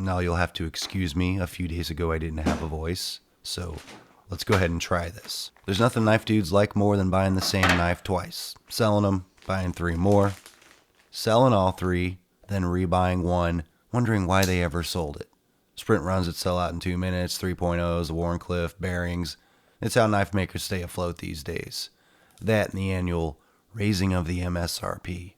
Now you'll have to excuse me. A few days ago I didn't have a voice, so let's go ahead and try this. There's nothing knife dudes like more than buying the same knife twice. Selling them, buying 3 more, selling all 3, then rebuying 1, wondering why they ever sold it. Sprint runs that sell out in 2 minutes, 3.0s, the Wharncliffe, bearings. It's how knife makers stay afloat these days. That and the annual raising of the MSRP.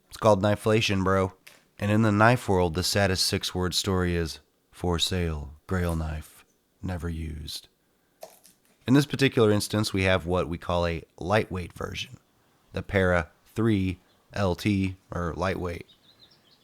It's called kniflation, bro. And in the knife world, the saddest 6-word story is, for sale, grail knife, never used. In this particular instance, we have what we call a lightweight version. The Para 3 LT, or lightweight.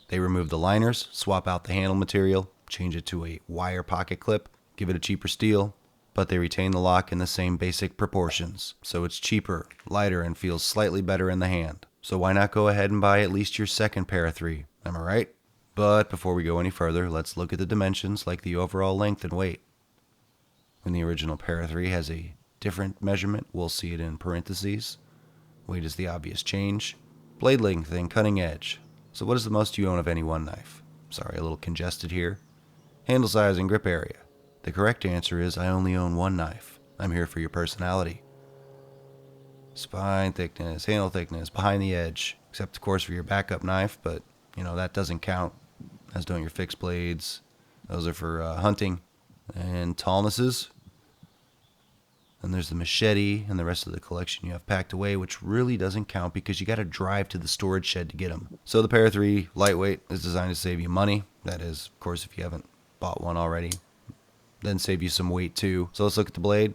They remove the liners, swap out the handle material, change it to a wire pocket clip, give it a cheaper steel, but they retain the lock in the same basic proportions. So it's cheaper, lighter, and feels slightly better in the hand. So why not go ahead and buy at least your second Para 3? Am I right? But before we go any further, let's look at the dimensions, like the overall length and weight. When the original Para 3 has a different measurement, we'll see it in parentheses. Weight is the obvious change. Blade length and cutting edge. So what is the most you own of any one knife? Sorry, a little congested here. Handle size and grip area. The correct answer is I only own one knife. I'm here for your personality. Spine thickness, handle thickness, behind the edge. Except of course for your backup knife, but that doesn't count, as don't your fixed blades. Those are for hunting. And tallnesses. And there's the machete and the rest of the collection you have packed away, which really doesn't count because you got to drive to the storage shed to get them. So the Para 3 lightweight is designed to save you money. That is, of course, if you haven't bought one already. Then save you some weight too. So let's look at the blade.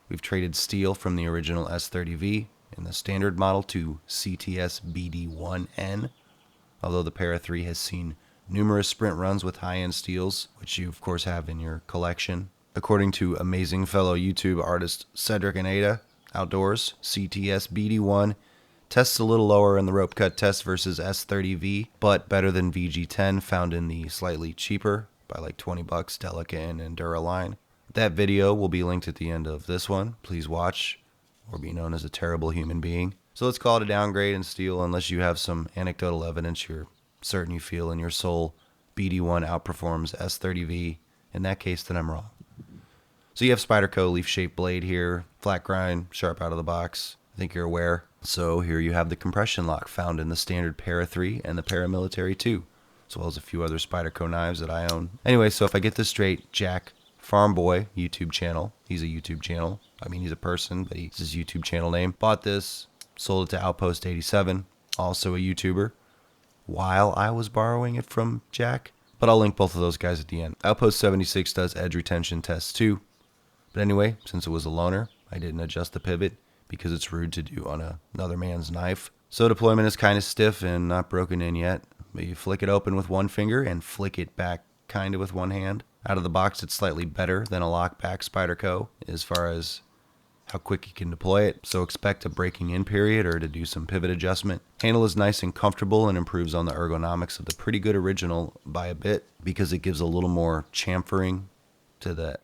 We've traded steel from the original S30V in the standard model to CTS BD1N. Although the Para 3 has seen numerous sprint runs with high-end steels, which you of course have in your collection. According to amazing fellow YouTube artist Cedric and Ada Outdoors, CTS BD1 tests a little lower in the rope cut test versus S30V, but better than VG10 found in the slightly cheaper, by like $20, Delica and Endura line. That video will be linked at the end of this one. Please watch, or be known as a terrible human being. So let's call it a downgrade in steel unless you have some anecdotal evidence you're certain you feel in your soul BD1 outperforms S30V. In that case, then I'm wrong. So you have Spyderco leaf-shaped blade here, flat grind, sharp out of the box. I think you're aware. So here you have the compression lock found in the standard Para 3 and the Paramilitary 2, as well as a few other Spyderco knives that I own. Anyway, so if I get this straight, Jack Farm Boy YouTube channel, he's a YouTube channel. I mean, he's a person, but he's his YouTube channel name. Bought this, sold it to Outpost 87, also a YouTuber, while I was borrowing it from Jack. But I'll link both of those guys at the end. Outpost 76 does edge retention tests too. But anyway, since it was a loaner, I didn't adjust the pivot because it's rude to do on another man's knife. So deployment is kind of stiff and not broken in yet. But you flick it open with one finger and flick it back kind of with one hand. Out of the box, it's slightly better than a lockback Spyderco as far as how quick you can deploy it. So expect a breaking in period or to do some pivot adjustment. Handle is nice and comfortable and improves on the ergonomics of the pretty good original by a bit because it gives a little more chamfering to the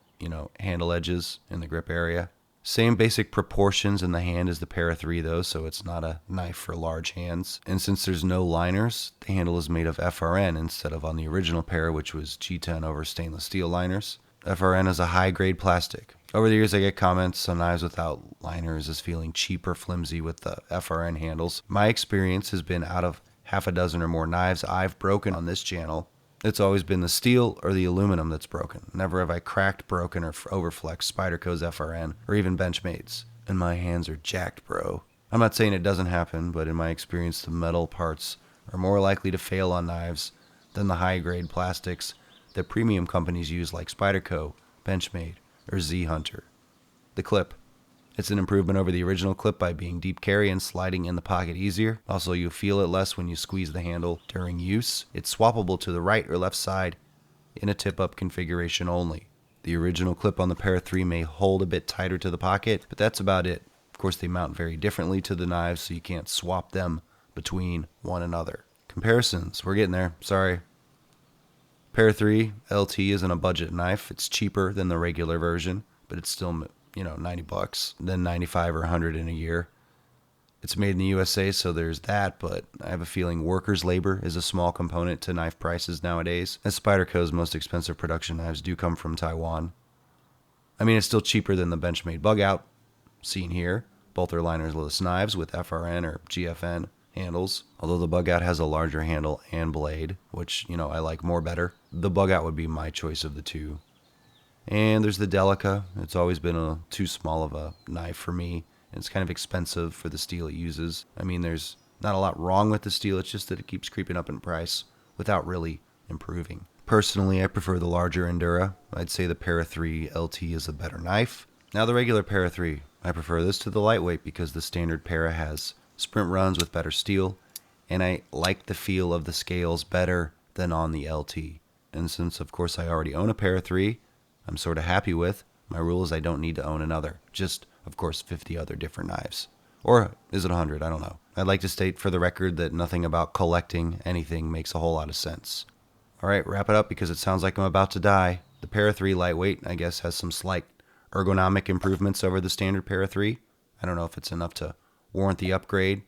handle edges in the grip area. Same basic proportions in the hand as the Para 3 though, so it's not a knife for large hands. And since there's no liners, the handle is made of FRN instead of on the original Para, which was G10 over stainless steel liners. FRN is a high-grade plastic. Over the years I get comments on knives without liners as feeling cheap or flimsy with the FRN handles. My experience has been out of half a dozen or more knives I've broken on this channel, it's always been the steel or the aluminum that's broken. Never have I cracked, broken, or overflexed Spyderco's FRN, or even Benchmade's. And my hands are jacked, bro. I'm not saying it doesn't happen, but in my experience, the metal parts are more likely to fail on knives than the high-grade plastics that premium companies use like Spyderco, Benchmade, or Z Hunter. The clip. It's an improvement over the original clip by being deep carry and sliding in the pocket easier. Also, you feel it less when you squeeze the handle during use. It's swappable to the right or left side in a tip-up configuration only. The original clip on the Para 3 may hold a bit tighter to the pocket, but that's about it. Of course, they mount very differently to the knives, so you can't swap them between one another. Comparisons. We're getting there. Sorry. Para 3 LT isn't a budget knife. It's cheaper than the regular version, but it's still $90, then $95 or $100 in a year. It's made in the USA, so there's that, but I have a feeling workers' labor is a small component to knife prices nowadays, as Spyderco's most expensive production knives do come from Taiwan. I mean, it's still cheaper than the Benchmade Bugout, seen here. Both are linerless knives with FRN or GFN handles, although the Bugout has a larger handle and blade, which, I like more better. The Bugout would be my choice of the two. And there's the Delica. It's always been too small of a knife for me. It's kind of expensive for the steel it uses. I mean, there's not a lot wrong with the steel. It's just that it keeps creeping up in price without really improving. Personally, I prefer the larger Endura. I'd say the Para 3 LT is a better knife. Now the regular Para 3. I prefer this to the lightweight because the standard Para has sprint runs with better steel, and I like the feel of the scales better than on the LT. And since, of course, I already own a Para 3, I'm sort of happy with. My rule is I don't need to own another. Just, of course, 50 other different knives. Or is it 100? I don't know. I'd like to state for the record that nothing about collecting anything makes a whole lot of sense. Alright, wrap it up because it sounds like I'm about to die. The Para 3 lightweight, I guess, has some slight ergonomic improvements over the standard Para 3. I don't know if it's enough to warrant the upgrade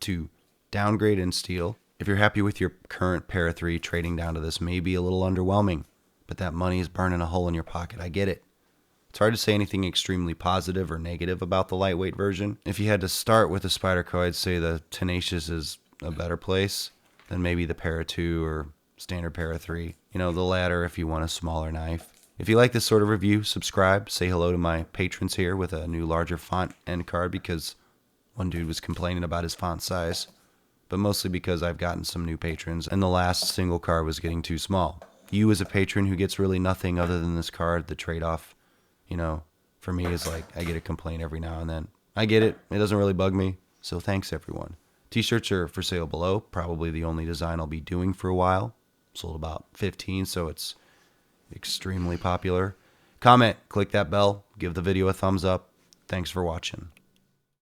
to downgrade in steel. If you're happy with your current Para 3, trading down to this may be a little underwhelming, but that money is burning a hole in your pocket. I get it. It's hard to say anything extremely positive or negative about the lightweight version. If you had to start with the Spyderco, I'd say the Tenacious is a better place than maybe the Para 2 or standard Para 3. The latter if you want a smaller knife. If you like this sort of review, subscribe. Say hello to my patrons here with a new larger font end card because one dude was complaining about his font size, but mostly because I've gotten some new patrons and the last single card was getting too small. You as a patron who gets really nothing other than this card, the trade-off, for me is like I get a complaint every now and then. I get it. It doesn't really bug me. So thanks, everyone. T-shirts are for sale below. Probably the only design I'll be doing for a while. Sold about 15, so it's extremely popular. Comment, click that bell, give the video a thumbs up. Thanks for watching.